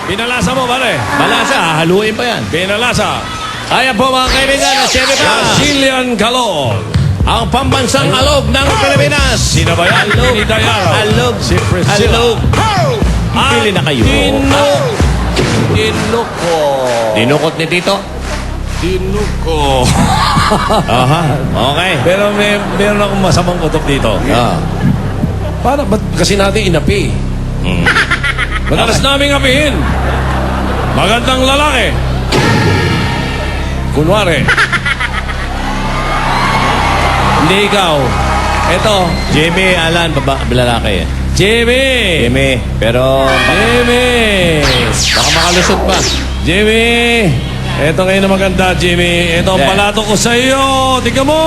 Pinalasa mo, pare. Malasa, haluin pa yan. Pinalasa. Ayan po mga kaibigan, na siyempre pa. Brazilian Calor. Ang pambansang alog ng Pilipinas. Sino ba yan? Alog. Ni Dayaro. Alog. Si Priscilla. Alog. Pili na kayo. Dinuko. Dinukot ni Tito. Dinuko. Aha. Okay. Pero meron akong masamang kutok dito. Ah. Ba't kasi natin inapi? Madalas namin apihin. Magandang lalaki. Kunwari. Hindi ikaw. Ito. Jimmy, Alan, lalaki. Jimmy. Jimmy, pero Jimmy. baka makalusot pa. Jimmy. Ito ngayon na maganda, Jimmy. Ito ang Yeah. palato ko sa iyo. Tingnan mo.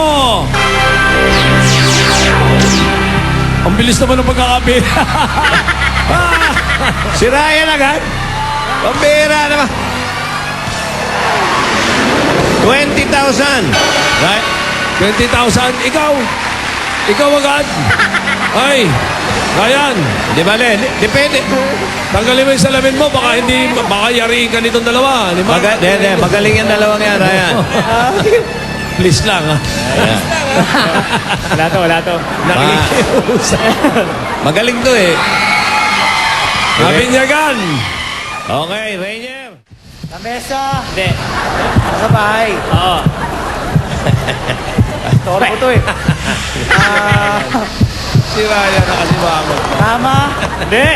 Ang bilis naman ng pagkakapi. Si Ryan agad. Pambira naman. 20,000. Right? 20,000. Ikaw. Ikaw agad. Ay. Ryan. Di ba, Len? Depende. Tanggalin mo yung salamin mo. Baka yariin ka nitong dalawa. Di ba? Magaling yan dalawang yan, Ryan. Please lang, ha? Ayan. Wala to. Nakikiusap. Magaling to eh. Nabinyagan. Okay, Rainier. Sa mesa. Hindi. Sa bahay. Oo. Toro ko to eh. Si Ryan nakasibangon. Tama. Hindi.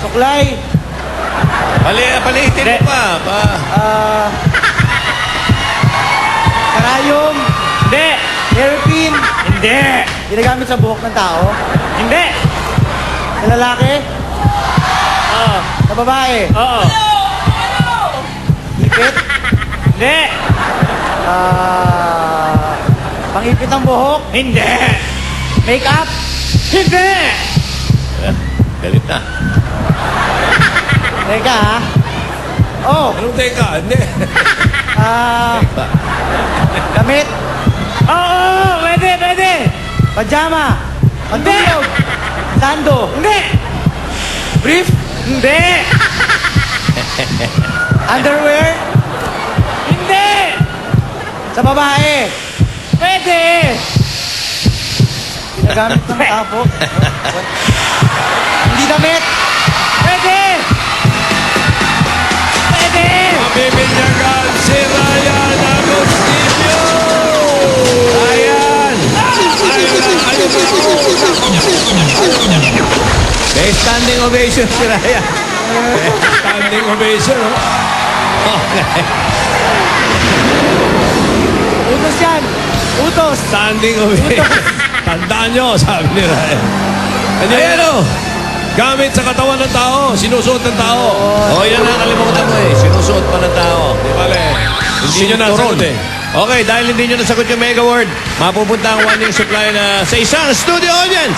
Suklay. Palitin mo pa. Karayom. Hindi. Hairpin. Hindi. Ginagamit sa buhok ng tao. Hindi. Sa lalaki. Oo. Sa babae. Oo. Ipit. Hindi. Pangipit ng buhok. Hindi. Make up. Hindi. Galit na. Teka ha. Oh. Anong teka? Hindi. Damit. Oo, pwede. Pajama. Pantulog. Sando. Hindi. Brief. Hindi. Underwear. Hindi. Sa babae. Pwede. Ginagamit ng tapo. Hindi damit. Pwede. Nabibinyagan si Ryan Agustinio. Ryan! May standing ovation si Ryan. Standing ovation, no? Utos yan. Utos. Standing ovation. Tandaan nyo, sabi ni Ryan. Ayan o. Gamit sa katawan ng tao, sinusuot ng tao. Oh, yan ang nakalimutan mo eh. Sinusuot pa ng tao. Di bale, hindi nyo nasagot eh. Okay, dahil hindi nyo nasagot yung Mega Word, mapupunta ang 1 year supply na sa isang studio audience.